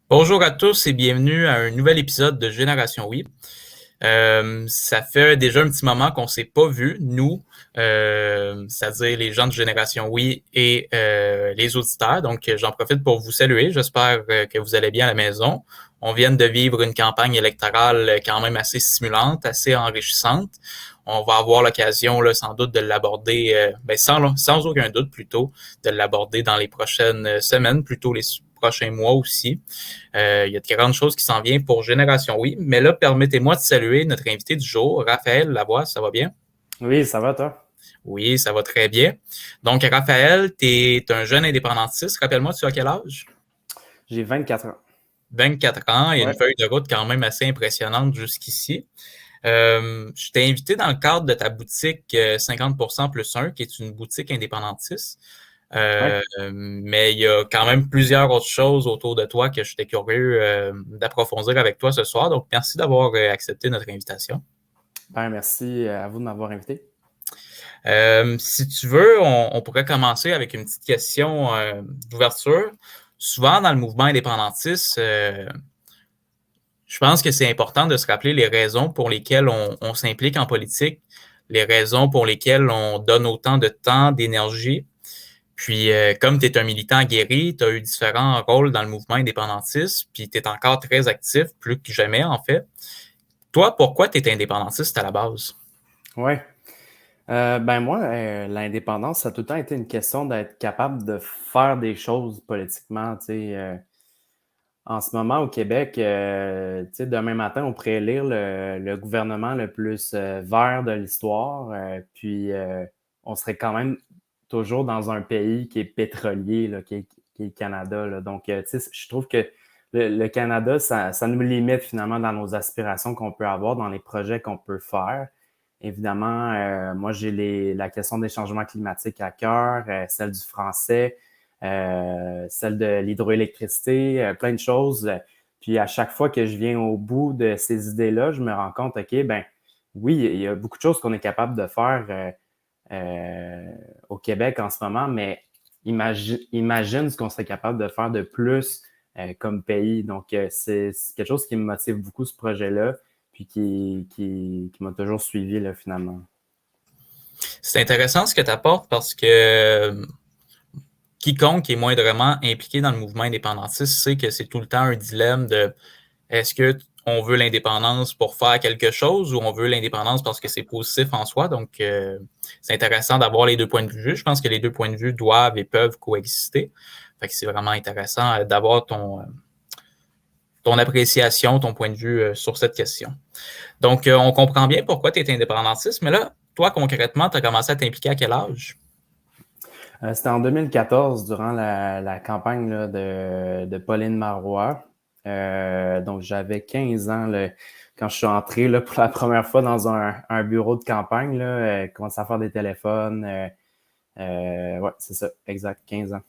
Bonjour à tous et bienvenue à un nouvel épisode de Génération Oui. Ça fait déjà un petit moment qu'on s'est pas vu, nous, c'est-à-dire les gens de Génération Oui et les auditeurs. Donc, j'en profite pour vous saluer. J'espère que vous allez bien à la maison. On vient de vivre une campagne électorale quand même assez stimulante, assez enrichissante. On va avoir l'occasion, là, sans doute, de l'aborder, sans aucun doute plutôt, de l'aborder dans les prochaines semaines, plutôt les prochains mois aussi. Il y a de grandes choses qui s'en viennent pour Génération Oui. Mais là, permettez-moi de saluer notre invité du jour, Raphaël Lavoie. Ça va bien? Oui, ça va, toi? Oui, ça va très bien. Donc, Raphaël, tu es un jeune indépendantiste. Rappelle-moi, tu as quel âge? J'ai 24 ans. 24 ans et une Ouais. feuille de route quand même assez impressionnante jusqu'ici. Je t'ai invité dans le cadre de ta boutique 50% plus un, qui est une boutique indépendantiste. Ouais. Mais il y a quand même plusieurs autres choses autour de toi que j'étais curieux d'approfondir avec toi ce soir. Donc, merci d'avoir accepté notre invitation. Ben, merci à vous de m'avoir invité. Si tu veux, on pourrait commencer avec une petite question d'ouverture. Souvent, dans le mouvement indépendantiste, je pense que c'est important de se rappeler les raisons pour lesquelles on s'implique en politique, les raisons pour lesquelles on donne autant de temps, d'énergie. Puis, comme tu es un militant aguerri, tu as eu différents rôles dans le mouvement indépendantiste, puis tu es encore très actif, plus que jamais, en fait. Toi, pourquoi tu es indépendantiste à la base? Ouais. Ben moi, l'indépendance, ça a tout le temps été une question d'être capable de faire des choses politiquement. Tu sais, en ce moment, au Québec, tu sais, demain matin, on pourrait élire le gouvernement le plus vert de l'histoire. Puis, on serait quand même toujours dans un pays qui est pétrolier, là, qui est le Canada, là. Donc, tu sais, je trouve que le Canada, ça nous limite finalement dans nos aspirations qu'on peut avoir, dans les projets qu'on peut faire. Évidemment, moi, j'ai la question des changements climatiques à cœur, celle du français, celle de l'hydroélectricité, plein de choses. Puis à chaque fois que je viens au bout de ces idées-là, je me rends compte, OK, ben oui, il y a beaucoup de choses qu'on est capable de faire au Québec en ce moment, mais imagine ce qu'on serait capable de faire de plus comme pays. Donc, c'est quelque chose qui me motive beaucoup, ce projet-là, puis qui m'a toujours suivi, là, finalement. C'est intéressant ce que tu apportes parce que quiconque est moindrement impliqué dans le mouvement indépendantiste sait que c'est tout le temps un dilemme de est-ce que on veut l'indépendance pour faire quelque chose ou on veut l'indépendance parce que c'est positif en soi. Donc, c'est intéressant d'avoir les deux points de vue. Je pense que les deux points de vue doivent et peuvent coexister. Fait que c'est vraiment intéressant d'avoir ton appréciation, ton point de vue sur cette question. Donc, on comprend bien pourquoi tu es indépendantiste, mais là, toi, concrètement, tu as commencé à t'impliquer à quel âge? C'était en 2014, durant la campagne là, de Pauline Marois. Donc, j'avais 15 ans là, quand je suis entré là, pour la première fois dans un bureau de campagne, là, commencé à faire des téléphones. Ouais, c'est ça, exact, 15 ans.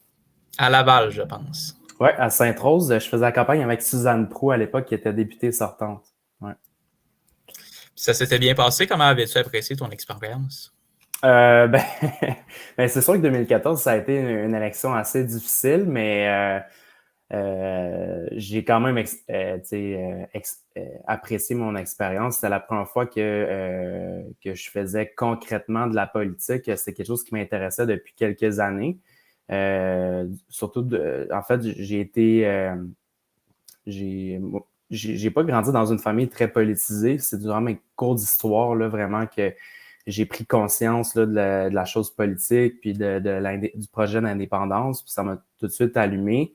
À Laval, je pense. Ouais, à Sainte-Rose, je faisais la campagne avec Suzanne Prou à l'époque, qui était députée sortante. Ouais. Puis ça s'était bien passé. Comment avais-tu apprécié ton expérience? Ben, ben, c'est sûr que 2014, ça a été une élection assez difficile, mais j'ai quand même tu sais, apprécié mon expérience. C'était la première fois que je faisais concrètement de la politique. C'est quelque chose qui m'intéressait depuis quelques années. Surtout, en fait, j'ai, j'ai pas grandi dans une famille très politisée. C'est durant mes cours d'histoire, là, vraiment que j'ai pris conscience là, de la chose politique, puis du projet d'indépendance, puis ça m'a tout de suite allumé.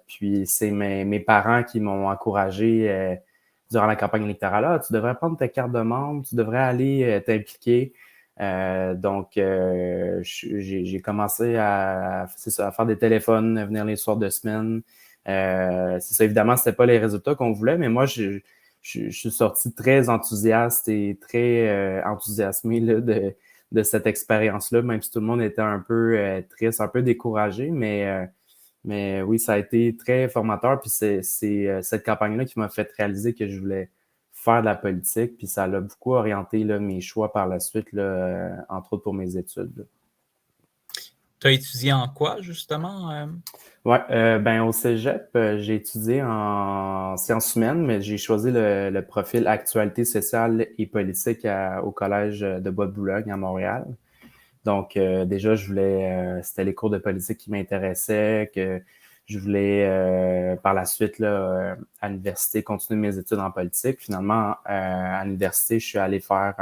Puis c'est mes parents qui m'ont encouragé durant la campagne électorale. Ah, tu devrais prendre ta carte de membre, tu devrais aller t'impliquer. Donc, j'ai commencé c'est ça, à faire des téléphones, à venir les soirs de semaine. C'est ça, évidemment, c'était pas les résultats qu'on voulait, mais moi, je suis sorti très enthousiaste et très enthousiasmé là, de cette expérience-là, même si tout le monde était un peu triste, un peu découragé, mais oui, ça a été très formateur. Puis c'est cette campagne-là qui m'a fait réaliser que je voulais faire de la politique. Puis ça l'a beaucoup orienté là, mes choix par la suite, là, entre autres pour mes études, là. as étudié en quoi, justement? Ouais, ben au cégep, j'ai étudié en sciences humaines, mais j'ai choisi le profil actualité sociale et politique au collège de Bois-de-Boulogne à Montréal. Donc, déjà, c'était les cours de politique qui m'intéressaient, que je voulais par la suite, là, à l'université, continuer mes études en politique. Finalement, à l'université, je suis allé faire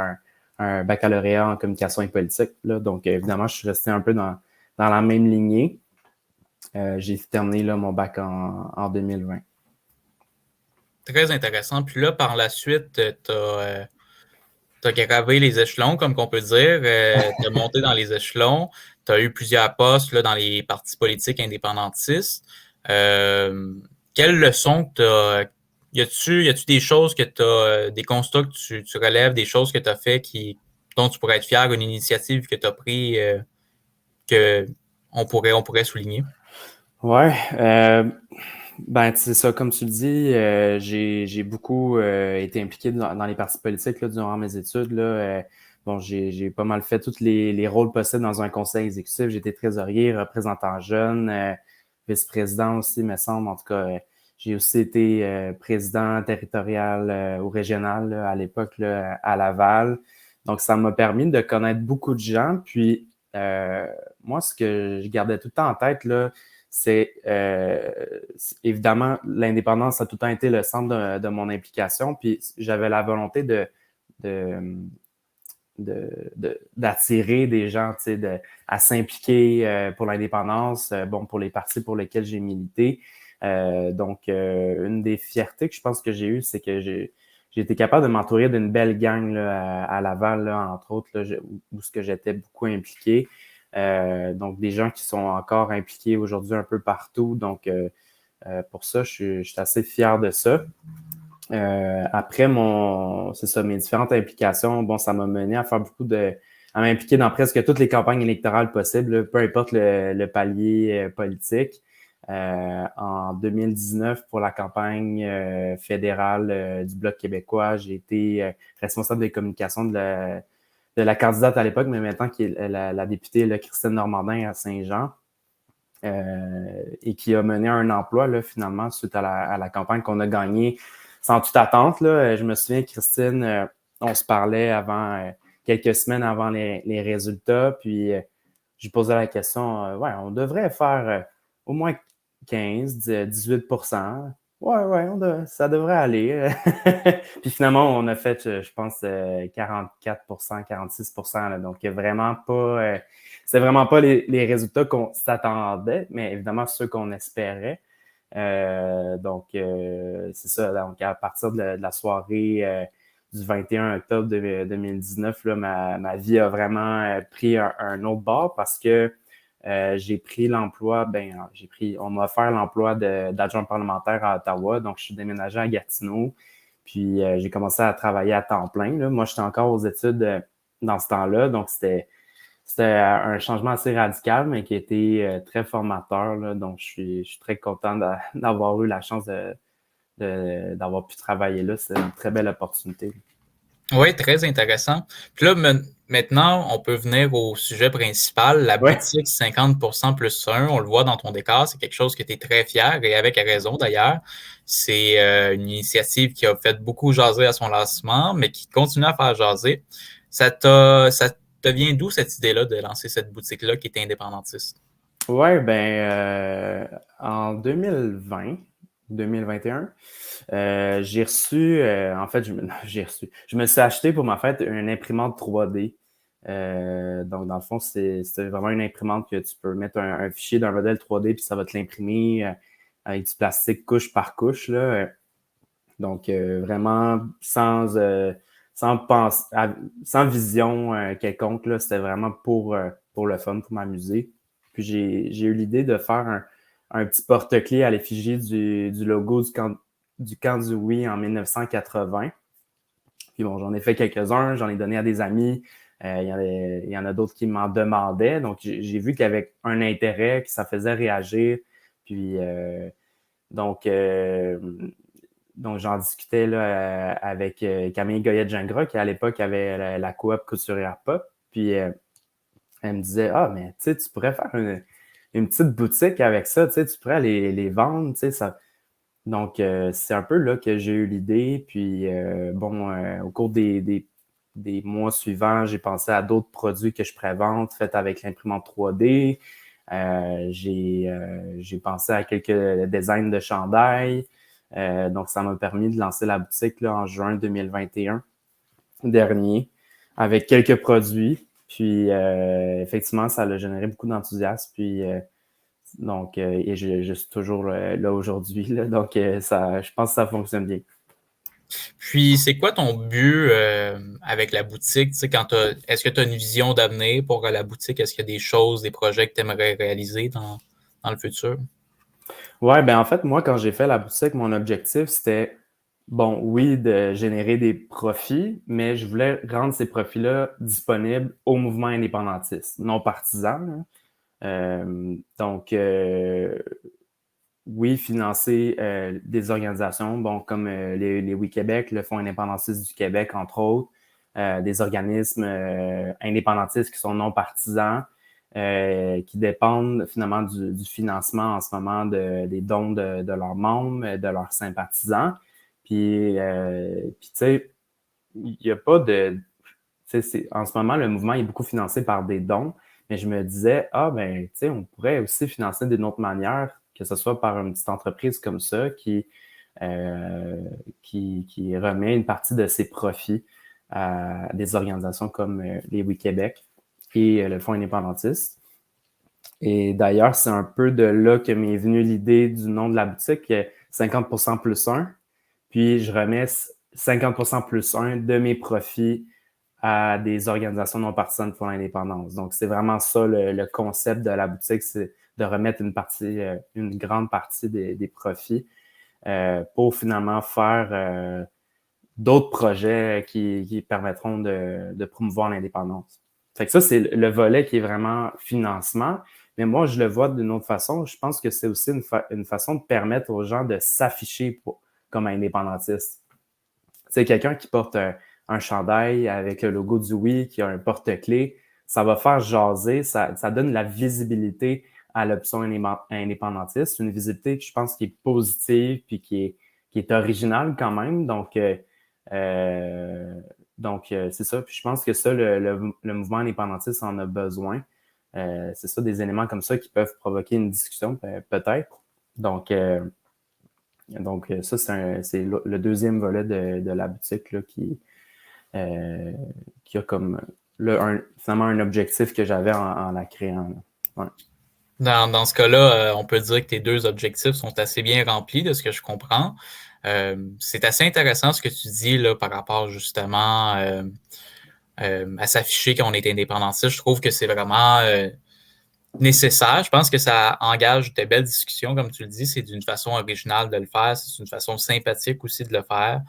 un baccalauréat en communication et politique, là. Donc, évidemment, je suis resté un peu dans la même lignée. J'ai terminé là, mon bac en 2020. Très intéressant. Puis là, par la suite, t'as gravé les échelons, comme qu'on peut dire. T'as monté dans les échelons. T'as eu plusieurs postes là, dans les partis politiques indépendantistes. Euh, Quelles leçons que t'as... Y a-tu des choses que des constats que tu relèves, des choses que t'as fait dont tu pourrais être fier, une initiative que t'as pris que on pourrait souligner? Ouais, ben c'est ça, comme tu le dis, j'ai beaucoup été impliqué dans les partis politiques là, durant mes études. Là, bon, j'ai pas mal fait tous les rôles possibles dans un conseil exécutif. J'étais trésorier, représentant jeune, vice-président aussi, me semble. En tout cas, j'ai aussi été président territorial ou régional là, à l'époque là, à Laval. Donc, ça m'a permis de connaître beaucoup de gens. Puis, moi, ce que je gardais tout le temps en tête, là, c'est évidemment l'indépendance a tout le temps été le centre de mon implication. Puis j'avais la volonté de, d'attirer des gens à s'impliquer pour l'indépendance, bon, pour les partis pour lesquels j'ai milité. Donc, une des fiertés que je pense que j'ai eues, c'est que j'ai été capable de m'entourer d'une belle gang là, à Laval, là, entre autres, là, où ce que j'étais beaucoup impliqué. Donc, des gens qui sont encore impliqués aujourd'hui un peu partout. Donc, pour ça, je suis assez fier de ça. Après c'est ça, mes différentes implications, bon, ça m'a mené à faire à m'impliquer dans presque toutes les campagnes électorales possibles, peu importe le palier politique. En 2019, pour la campagne fédérale du Bloc québécois, j'ai été responsable des communications de la candidate à l'époque, mais maintenant qui est la députée là, Christine Normandin à Saint-Jean, et qui a mené un emploi là, finalement suite à la campagne qu'on a gagnée sans toute attente. Là. Je me souviens, Christine, on se parlait quelques semaines avant les résultats, puis je lui posais la question, ouais, on devrait faire au moins 15, 18%. Ouais, ça devrait aller. Puis finalement, on a fait, je pense, 44%, 46%. Là, donc, c'est vraiment pas les résultats qu'on s'attendait, mais évidemment ceux qu'on espérait. Donc, c'est ça. Donc, à partir de la soirée du 21 octobre 2019, là, ma vie a vraiment pris un autre bord parce que j'ai pris l'emploi, on m'a offert l'emploi d'adjoint parlementaire à Ottawa. Donc, je suis déménagé à Gatineau. Puis, j'ai commencé à travailler à temps plein. Là. Moi, j'étais encore aux études dans ce temps-là. Donc, c'était un changement assez radical, mais qui a été très formateur. Là. Donc, je suis très content d'avoir eu la chance d'avoir pu travailler là. C'est une très belle opportunité. Oui, très intéressant. Puis là, maintenant, on peut venir au sujet principal, la Oui, boutique 50% plus 1. On le voit dans ton décor, c'est quelque chose que tu es très fier et avec raison d'ailleurs. C'est une initiative qui a fait beaucoup jaser à son lancement, mais qui continue à faire jaser. Ça te vient d'où cette idée-là de lancer cette boutique-là qui est indépendantiste? ouais, en 2021, j'ai reçu, en fait, j'ai reçu, je me suis acheté pour ma fête une imprimante 3D. Donc, dans le fond, c'est vraiment une imprimante que tu peux mettre un fichier d'un modèle 3D, puis ça va te l'imprimer avec du plastique couche par couche, là. Donc, vraiment sans vision quelconque, là, c'était vraiment pour le fun, pour m'amuser. Puis j'ai eu l'idée de faire un petit porte-clés à l'effigie du logo du camp du Oui en 1980. Puis bon, j'en ai fait quelques-uns, j'en ai donné à des amis. Il y en a d'autres qui m'en demandaient. Donc, j'ai vu qu'il y avait un intérêt, que ça faisait réagir. Puis, donc, euh, donc, j'en discutais là, avec Camille Goyette-Gingras, qui à l'époque avait la coop Couturière Pop. Puis, Elle me disait, ah, mais tu sais, tu pourrais faire une petite boutique avec ça, tu sais, tu pourrais les vendre, tu sais, ça. Donc, c'est un peu là que j'ai eu l'idée. Puis, bon, au cours des mois suivants, j'ai pensé à d'autres produits que je pourrais vendre faits avec l'imprimante 3D. J'ai pensé à quelques designs de chandail. Donc, ça m'a permis de lancer la boutique là, en juin 2021 dernier avec quelques produits. Puis, effectivement, ça a généré beaucoup d'enthousiasme. Puis, donc, et je suis toujours là aujourd'hui. Là, donc, je pense que ça fonctionne bien. Puis, c'est quoi ton but avec la boutique? Tu sais, est-ce que tu as une vision d'avenir pour la boutique? Est-ce qu'il y a des choses, des projets que tu aimerais réaliser dans le futur? Ouais, ben en fait, moi, quand j'ai fait la boutique, mon objectif, c'était, bon, oui, de générer des profits, mais je voulais rendre ces profits-là disponibles au mouvement indépendantiste, non partisan. Là. Donc, oui, financer des organisations, bon, comme les Oui Québec, le Fonds indépendantiste du Québec, entre autres, des organismes indépendantistes qui sont non partisans, qui dépendent finalement du financement en ce moment des dons de leurs membres, de leurs sympathisants. Puis tu sais, il n'y a pas de. En ce moment, le mouvement est beaucoup financé par des dons, mais je me disais, ah, ben, tu sais, on pourrait aussi financer d'une autre manière, que ce soit par une petite entreprise comme ça euh, qui remet une partie de ses profits à des organisations comme les Oui Québec et le Fonds indépendantiste. Et d'ailleurs, c'est un peu de là que m'est venue l'idée du nom de la boutique, 50% plus 1. Puis je remets 50% plus 1 de mes profits à des organisations non partisanes pour l'indépendance. Donc, c'est vraiment ça le concept de la boutique, c'est de remettre une grande partie des profits pour finalement faire d'autres projets qui permettront de promouvoir l'indépendance. Fait que ça, c'est le volet qui est vraiment financement. Mais moi, je le vois d'une autre façon. Je pense que c'est aussi une façon de permettre aux gens de s'afficher comme indépendantiste. C'est quelqu'un qui porte un chandail avec le logo du Oui, qui a un porte-clés, ça va faire jaser, ça donne la visibilité à l'option indépendantiste, une visibilité que je pense qui est positive puis qui est originale quand même. Euh, c'est ça. Puis je pense que ça, le mouvement indépendantiste en a besoin. C'est ça, des éléments comme ça qui peuvent provoquer une discussion, peut-être. Donc, ça, c'est le deuxième volet de la boutique là, qui a comme finalement un objectif que j'avais en la créant. Là. Ouais. Dans ce cas-là, on peut dire que tes deux objectifs sont assez bien remplis de ce que je comprends. C'est assez intéressant ce que tu dis là, par rapport justement à s'afficher quand on est indépendantiste. Je trouve que c'est vraiment nécessaire. Je pense que ça engage de belles discussions, comme tu le dis. C'est d'une façon originale de le faire. C'est une façon sympathique aussi de le faire.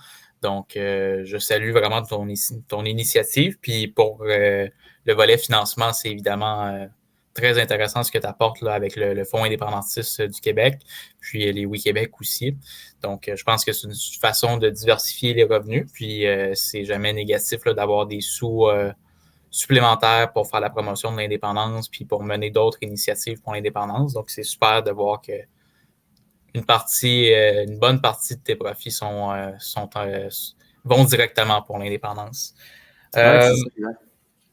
Donc, je salue vraiment ton initiative. Puis pour le volet financement, c'est évidemment très intéressant ce que tu apportes là, avec le Fonds indépendantiste du Québec, puis les Oui Québec aussi. Donc, je pense que c'est une façon de diversifier les revenus. Puis, c'est jamais négatif là, d'avoir des sous supplémentaires pour faire la promotion de l'indépendance puis pour mener d'autres initiatives pour l'indépendance. Donc, c'est super de voir que une bonne partie de tes profits vont directement pour l'indépendance. Ouais, Euh, c'est ça. Exact.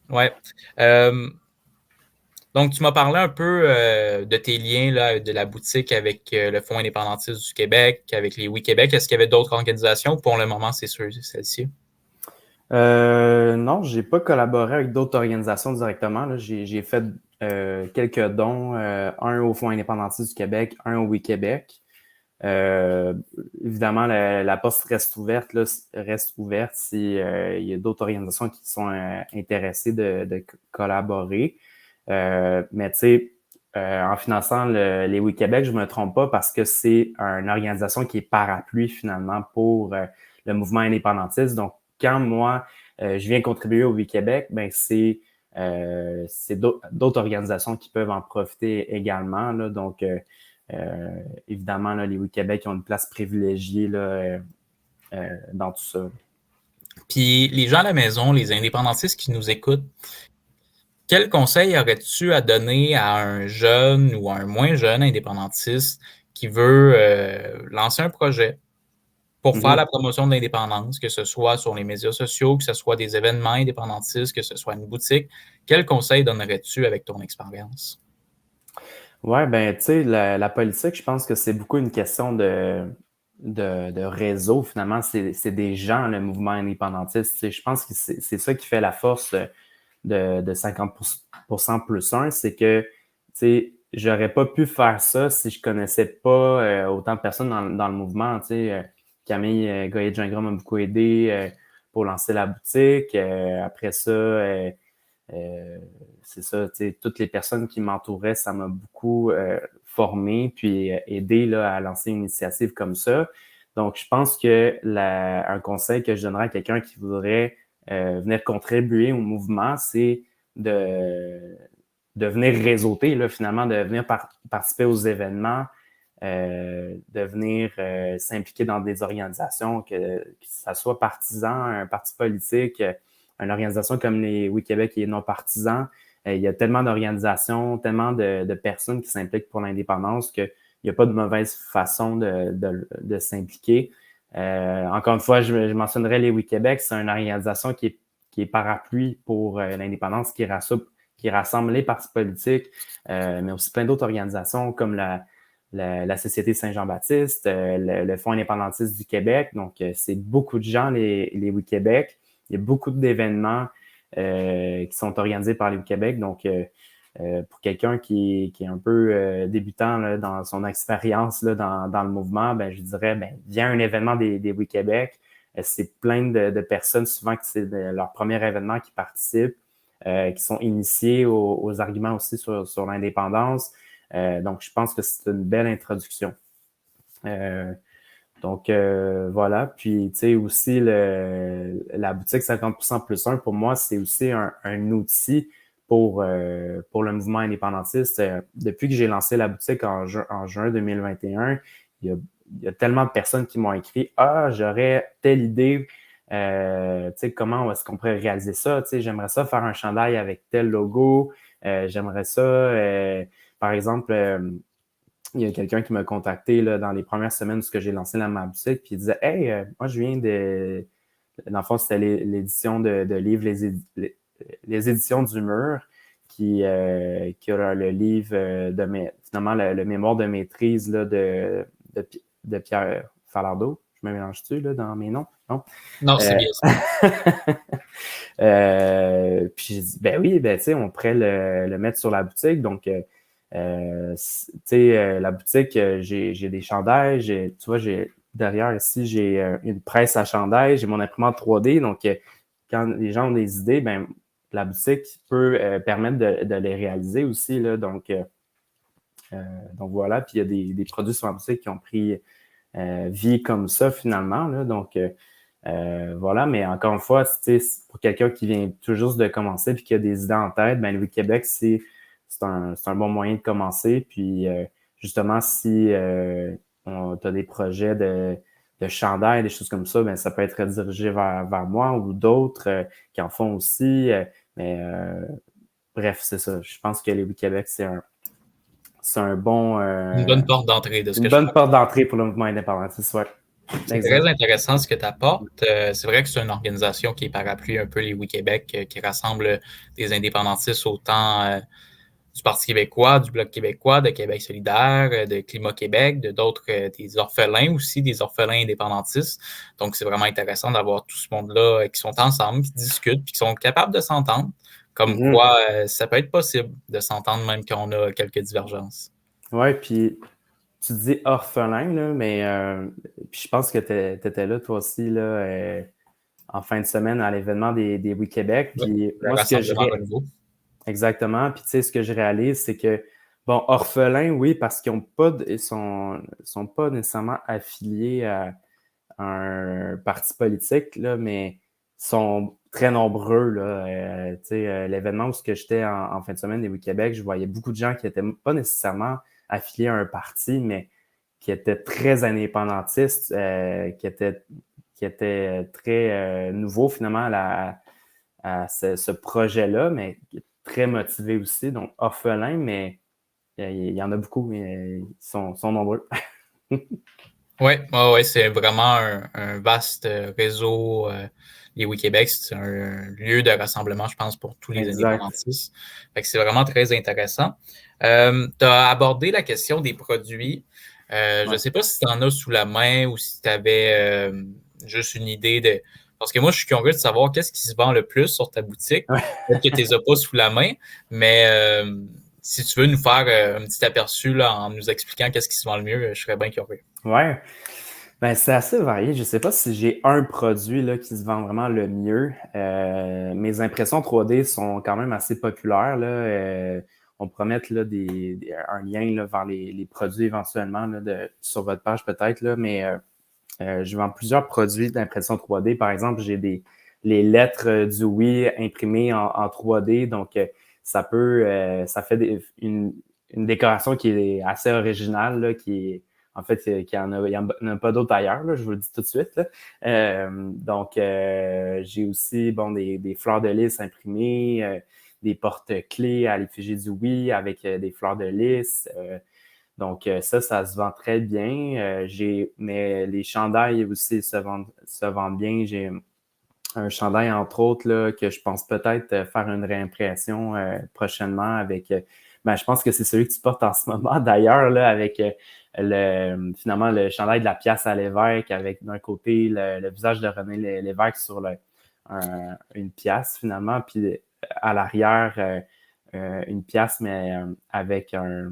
ouais. Euh, donc, tu m'as parlé un peu de tes liens là, de la boutique avec le Fonds indépendantiste du Québec, avec les Oui Québec. Est-ce qu'il y avait d'autres organisations? Pour le moment, c'est sûr, celle-ci. Non, j'ai pas collaboré avec d'autres organisations directement. Là. J'ai fait quelques dons, un au Fonds indépendantiste du Québec, un au Oui Québec. Évidemment, la poste reste ouverte, là, reste ouverte si il y a d'autres organisations qui sont intéressées de collaborer. Mais tu sais, en finançant les Oui Québec, je me trompe pas parce que c'est une organisation qui est parapluie finalement pour le mouvement indépendantiste. Donc, quand moi, je viens contribuer au Oui Québec, ben c'est d'autres organisations qui peuvent en profiter également. Là. Donc, évidemment, là, les Oui Québec ont une place privilégiée là, dans tout ça. Puis les gens à la maison, les indépendantistes qui nous écoutent, Quel conseil aurais-tu à donner à un jeune ou à un moins jeune indépendantiste qui veut lancer un projet pour faire la promotion de l'indépendance, que ce soit sur les médias sociaux, que ce soit des événements indépendantistes, que ce soit une boutique? Quel conseil donnerais-tu avec ton expérience? Ouais, ben, tu sais, la politique, je pense que c'est beaucoup une question de réseau, finalement. C'est des gens, le mouvement indépendantiste. Tu sais, je pense que c'est ça qui fait la force de 50% plus un, c'est que, tu sais, j'aurais pas pu faire ça si je connaissais pas autant de personnes dans le mouvement. Tu sais, Camille Goyer-Gingras m'a beaucoup aidé pour lancer la boutique. Après ça, c'est ça, tu sais, toutes les personnes qui m'entouraient, ça m'a beaucoup formé puis aidé là, à lancer une initiative comme ça. Donc, je pense que un conseil que je donnerais à quelqu'un qui voudrait venir contribuer au mouvement, c'est de, de venir réseauter, là, finalement, de venir participer aux événements, de venir s'impliquer dans des organisations, que ça soit partisan, un parti politique, une organisation comme les Oui Québec qui est non partisan. Il y a tellement d'organisations, tellement de personnes qui s'impliquent pour l'indépendance qu'il n'y a pas de mauvaise façon de s'impliquer. Encore une fois, je mentionnerai les Oui Québec. C'est une organisation qui est parapluie pour l'indépendance, qui rassemble les partis politiques, mais aussi plein d'autres organisations comme la Société Saint-Jean-Baptiste, le Fonds indépendantiste du Québec. Donc, c'est beaucoup de gens, les Oui Québec. Il y a beaucoup d'événements qui sont organisés par les Québec. Donc, pour quelqu'un qui est un peu débutant là, dans son expérience là, dans le mouvement, ben, je dirais, ben, viens à un événement des Oui Québec. C'est plein de personnes, souvent que c'est leur premier événement qui participent, qui sont initiés aux arguments aussi sur l'indépendance. Donc, je pense que c'est une belle introduction. Donc, voilà. Puis, tu sais, aussi, la boutique 50% plus un, pour moi, c'est aussi un outil pour le mouvement indépendantiste. Depuis que j'ai lancé la boutique en juin 2021, il y a tellement de personnes qui m'ont écrit « Ah, j'aurais telle idée. Tu sais, comment est-ce qu'on pourrait réaliser ça? Tu sais, j'aimerais ça faire un chandail avec tel logo. J'aimerais ça, par exemple... il y a quelqu'un qui m'a contacté là, dans les premières semaines où j'ai lancé ma boutique, puis il disait Hey, moi je viens de. Dans le fond, c'était l'édition de livres, les éditions du mur, qui a le livre finalement le mémoire de maîtrise là, de Pierre Falardeau. Je me mélange-tu là, dans mes noms? Non? Non, c'est bien ça. Puis j'ai dit, ben oui, ben, tu sais, on pourrait le mettre sur la boutique. Donc, tu sais, la boutique, j'ai des chandails. Tu vois, derrière ici, j'ai une presse à chandail. J'ai mon imprimante 3D. Donc, quand les gens ont des idées, ben la boutique peut permettre de les réaliser aussi. Là, donc voilà. Puis, il y a des produits sur la boutique qui ont pris vie comme ça, finalement. Là, donc, voilà, mais encore une fois, pour quelqu'un qui vient tout juste de commencer et qui a des idées en tête, ben le Québec, c'est un bon moyen de commencer. Puis justement, si tu as des projets de chandail, des choses comme ça, ben ça peut être redirigé vers moi ou d'autres qui en font aussi. Mais bref, c'est ça. Je pense que les Québec, c'est un bon Une bonne porte d'entrée de ce une que je bonne comprends. porte d'entrée pour le mouvement indépendantiste. Ouais. C'est Exact. très intéressant ce que tu apportes. C'est vrai que c'est une organisation qui est parapluie un peu les Oui Québec, qui rassemble des indépendantistes autant du Parti québécois, du Bloc québécois, de Québec solidaire, de Climat Québec, de d'autres, des orphelins aussi, des orphelins indépendantistes. Donc, c'est vraiment intéressant d'avoir tout ce monde-là qui sont ensemble, qui discutent, puis qui sont capables de s'entendre. Comme quoi, ça peut être possible de s'entendre même quand on a quelques divergences. Ouais, puis tu dis orphelin, là, mais puis je pense que tu étais là, toi aussi, là, en fin de semaine à l'événement des Oui Québec. Oui, Puis le moi, Rassemblement Renouveau. exactement. Puis tu sais, ce que je réalise, c'est que, bon, orphelins, oui, parce qu'ils sont pas nécessairement affiliés à un parti politique, là, mais sont très nombreux, là. Tu sais, l'événement où j'étais en fin de semaine des Oui Québec, je voyais beaucoup de gens qui étaient pas nécessairement affiliés à un parti, mais qui étaient très indépendantistes, qui étaient très nouveaux finalement à ce projet-là, mais très motivés aussi, donc orphelins, mais il y en a beaucoup, ils sont nombreux. Oui, ouais, ouais, c'est vraiment un vaste réseau. Les WiKébec, c'est un lieu de rassemblement, je pense, pour tous les Exact. indépendantistes. Fait que c'est vraiment très intéressant. Tu as abordé la question des produits. Je ne Ouais. sais pas si tu en as sous la main ou si tu avais juste une idée de. Parce que moi, je suis curieux de savoir qu'est-ce qui se vend le plus sur ta boutique. Peut-être que tu les as pas sous la main, mais si tu veux nous faire un petit aperçu là, en nous expliquant qu'est-ce qui se vend le mieux, je serais bien curieux. Ouais. Ben, c'est assez varié. Je ne sais pas si j'ai un produit là, qui se vend vraiment le mieux. Mes impressions 3D sont quand même assez populaires. Là. On pourrait mettre là, un lien là, vers les produits éventuellement là, sur votre page peut-être, là, mais je vends plusieurs produits d'impression 3D. Par exemple, j'ai les lettres du oui imprimées en 3D. Donc, ça fait une décoration qui est assez originale, là, qui est en fait, il y en a pas d'autres ailleurs, là, je vous le dis tout de suite. Là. J'ai aussi des fleurs de lys imprimées, des porte-clés à l'effigie du oui avec des fleurs de lys. Donc, ça se vend très bien. Mais les chandails aussi se vendent bien. J'ai un chandail, entre autres, là, que je pense peut-être faire une réimpression prochainement avec. Je pense que c'est celui que tu portes en ce moment, d'ailleurs, là, avec finalement le chandail de la pièce à l'évêque, avec d'un côté le visage de René Lévesque sur une pièce, finalement, puis à l'arrière, une pièce, mais avec un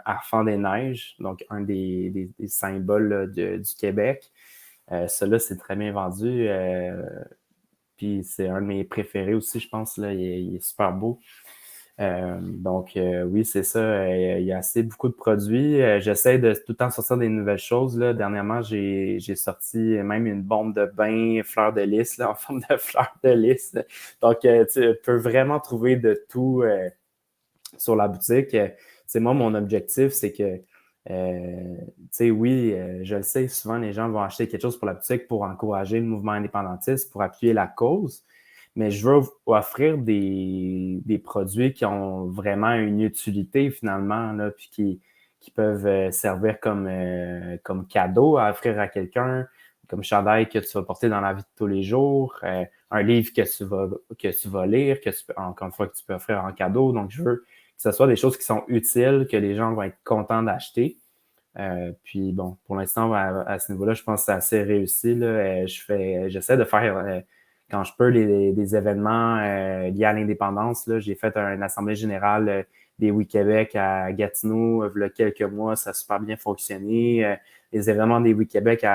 Harfang des Neiges, donc un des symboles là, du Québec. Celui-là, c'est très bien vendu. Puis c'est un de mes préférés aussi, je pense. Là, il est super beau. Oui, c'est ça. Il y a assez beaucoup de produits. J'essaie de tout le temps sortir des nouvelles choses. Là. Dernièrement, j'ai sorti même une bombe de bain fleur de lys là, en forme de fleur de lys. Donc, tu peux vraiment trouver de tout sur la boutique. Moi, mon objectif, c'est que, oui, je le sais, souvent les gens vont acheter quelque chose pour la boutique pour encourager le mouvement indépendantiste, pour appuyer la cause, mais je veux offrir des produits qui ont vraiment une utilité finalement, là, puis qui peuvent servir comme cadeau à offrir à quelqu'un, comme chandail que tu vas porter dans la vie de tous les jours, un livre que tu vas lire, encore une fois, que tu peux offrir en cadeau. Donc, je veux que ce soit des choses qui sont utiles, que les gens vont être contents d'acheter. Puis bon, pour l'instant, à ce niveau-là, je pense que c'est assez réussi. Là. J'essaie de faire, quand je peux, des événements liés à l'indépendance. Là. J'ai fait une assemblée générale des Oui-Québec à Gatineau il y a quelques mois. Ça a super bien fonctionné. Les événements des Oui-Québec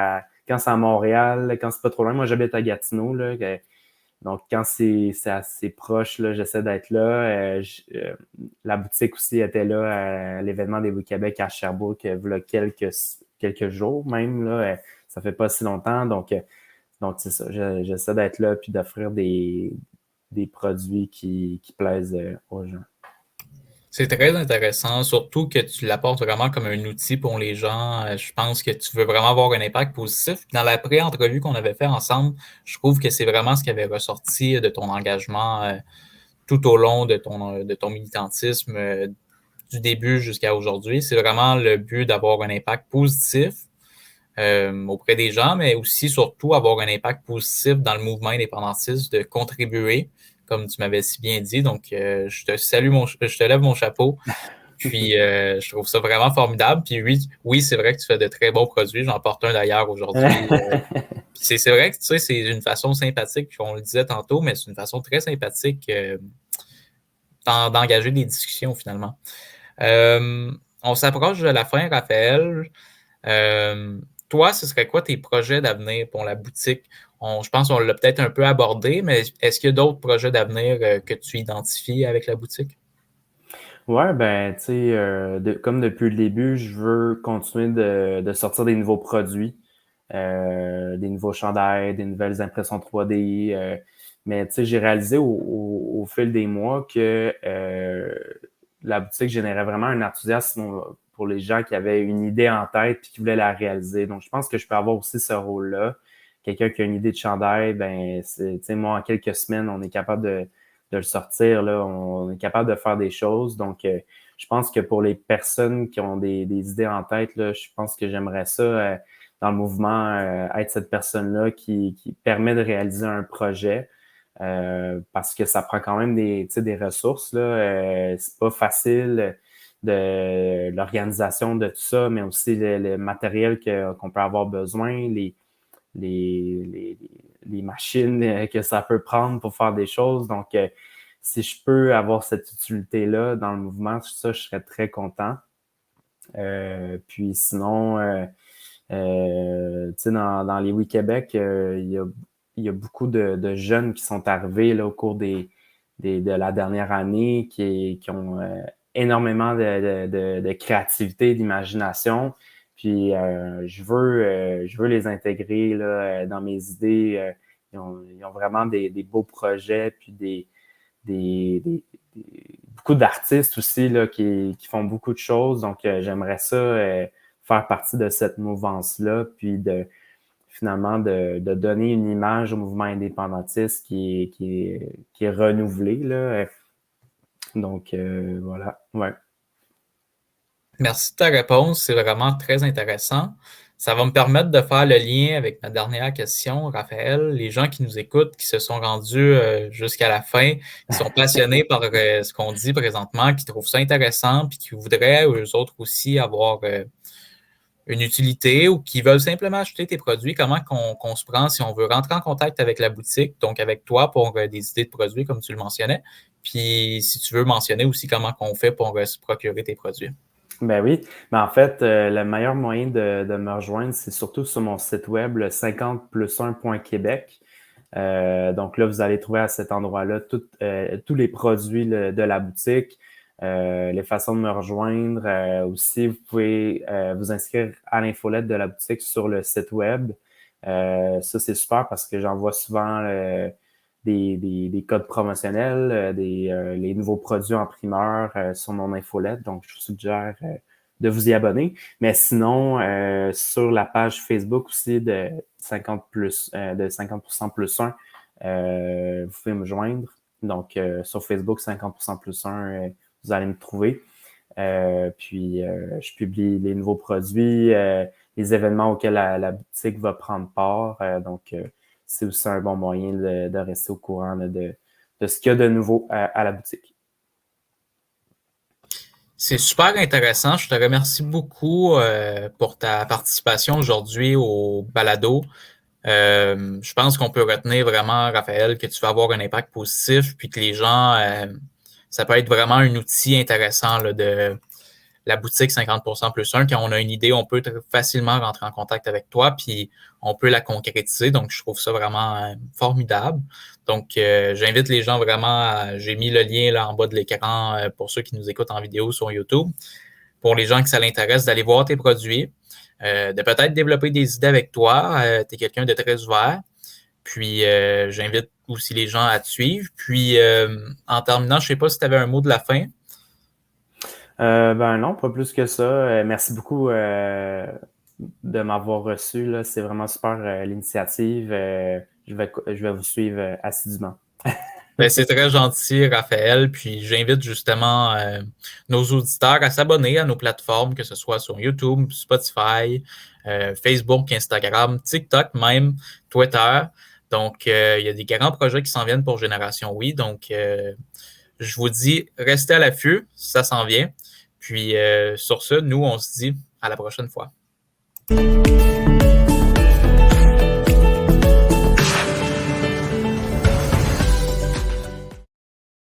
quand c'est à Montréal, quand c'est pas trop loin. Moi, j'habite à Gatineau. Là, donc, quand c'est assez proche, là, j'essaie d'être là. La boutique aussi était là à l'événement des Québec à Sherbrooke il y a quelques jours même. Là, ça fait pas si longtemps. Donc c'est ça. J'essaie d'être là puis d'offrir des produits qui plaisent aux gens. C'est très intéressant, surtout que tu l'apportes vraiment comme un outil pour les gens. Je pense que tu veux vraiment avoir un impact positif. Dans la pré-entrevue qu'on avait fait ensemble, je trouve que c'est vraiment ce qui avait ressorti de ton engagement tout au long de ton militantisme du début jusqu'à aujourd'hui. C'est vraiment le but d'avoir un impact positif auprès des gens, mais aussi surtout avoir un impact positif dans le mouvement indépendantiste, de contribuer, comme tu m'avais si bien dit. Donc, je te salue, je te lève mon chapeau. Puis, je trouve ça vraiment formidable. Puis oui, oui, c'est vrai que tu fais de très bons produits. J'en porte un d'ailleurs aujourd'hui. Puis c'est vrai que tu sais, c'est une façon sympathique, on le disait tantôt, mais c'est une façon très sympathique d'engager des discussions finalement. Euh, on s'approche de la fin, Raphaël. Euh, Toi, ce serait quoi tes projets d'avenir pour la boutique? Je pense qu'on l'a peut-être un peu abordé, mais est-ce qu'il y a d'autres projets d'avenir que tu identifies avec la boutique? Ouais, ben, tu sais, comme depuis le début, je veux continuer de sortir des nouveaux produits, des nouveaux chandails, des nouvelles impressions 3D. Mais tu sais, j'ai réalisé au fil des mois que la boutique générait vraiment un enthousiasme pour les gens qui avaient une idée en tête puis qui voulaient la réaliser. Donc, je pense que je peux avoir aussi ce rôle-là. Quelqu'un qui a une idée de chandail, ben, tu sais, moi, en quelques semaines, on est capable le sortir. Là. On est capable de faire des choses. Donc, je pense que pour les personnes qui ont des idées en tête, là, je pense que j'aimerais ça dans le mouvement, être cette personne-là qui permet de réaliser un projet. Parce que ça prend quand même des ressources. Là. C'est pas facile de l'organisation de tout ça, mais aussi le matériel qu'on peut avoir besoin, les machines que ça peut prendre pour faire des choses. Donc, si je peux avoir cette utilité-là dans le mouvement, ça, je serais très content. Puis sinon, tu sais, dans les Oui Québec, il y a beaucoup de jeunes qui sont arrivés là, au cours de la dernière année qui ont énormément de créativité, d'imagination. Puis je veux les intégrer là, dans mes idées. Ils ont vraiment des beaux projets, puis beaucoup d'artistes aussi là, qui font beaucoup de choses. Donc, j'aimerais ça faire partie de cette mouvance-là, puis finalement de donner une image au mouvement indépendantiste qui est renouvelée. Là. Donc, voilà. Ouais. Merci de ta réponse, c'est vraiment très intéressant. Ça va me permettre de faire le lien avec ma dernière question, Raphaël. Les gens qui nous écoutent, qui se sont rendus jusqu'à la fin, qui sont passionnés par ce qu'on dit présentement, qui trouvent ça intéressant, puis qui voudraient, eux autres aussi, avoir une utilité ou qui veulent simplement acheter tes produits, comment qu'on se prend si on veut rentrer en contact avec la boutique, donc avec toi pour des idées de produits, comme tu le mentionnais. Puis si tu veux mentionner aussi comment qu'on fait pour se procurer tes produits. Ben oui, mais en fait, le meilleur moyen de me rejoindre, c'est surtout sur mon site web, le 50plus1.québec. Donc là, vous allez trouver à cet endroit-là tous les produits de la boutique, les façons de me rejoindre. Aussi, vous pouvez vous inscrire à l'infolette de la boutique sur le site web. Ça, c'est super parce que j'envoie souvent des codes promotionnels, les nouveaux produits en primeur sur mon infolette. Donc, je vous suggère de vous y abonner. Mais sinon, sur la page Facebook aussi de 50% plus 1, vous pouvez me joindre. Donc, sur Facebook, 50% plus 1, vous allez me trouver. Puis, je publie les nouveaux produits, les événements auxquels la boutique va prendre part. Donc, c'est aussi un bon moyen de rester au courant là, de ce qu'il y a de nouveau à la boutique. C'est super intéressant. Je te remercie beaucoup pour ta participation aujourd'hui au balado. Je pense qu'on peut retenir vraiment, Raphaël, que tu vas avoir un impact positif, puis que les gens, ça peut être vraiment un outil intéressant là, de la boutique 50% plus 1. Quand on a une idée, on peut facilement rentrer en contact avec toi, puis on peut la concrétiser. Donc, je trouve ça vraiment formidable. Donc, j'invite les gens vraiment, j'ai mis le lien là en bas de l'écran pour ceux qui nous écoutent en vidéo sur YouTube. Pour les gens que ça l'intéresse, d'aller voir tes produits, de peut-être développer des idées avec toi. Tu es quelqu'un de très ouvert. Puis, j'invite aussi les gens à te suivre. Puis, en terminant, je ne sais pas si tu avais un mot de la fin. Ben non, pas plus que ça. Merci beaucoup de m'avoir reçu. Là. C'est vraiment super l'initiative. Je vais vous suivre assidûment. Ben, c'est très gentil, Raphaël. Puis j'invite justement nos auditeurs à s'abonner à nos plateformes, que ce soit sur YouTube, Spotify, Facebook, Instagram, TikTok même, Twitter. Donc, il y a des grands projets qui s'en viennent pour Génération Oui. Donc, je vous dis, restez à l'affût, ça s'en vient. Puis sur ce, nous, on se dit à la prochaine fois.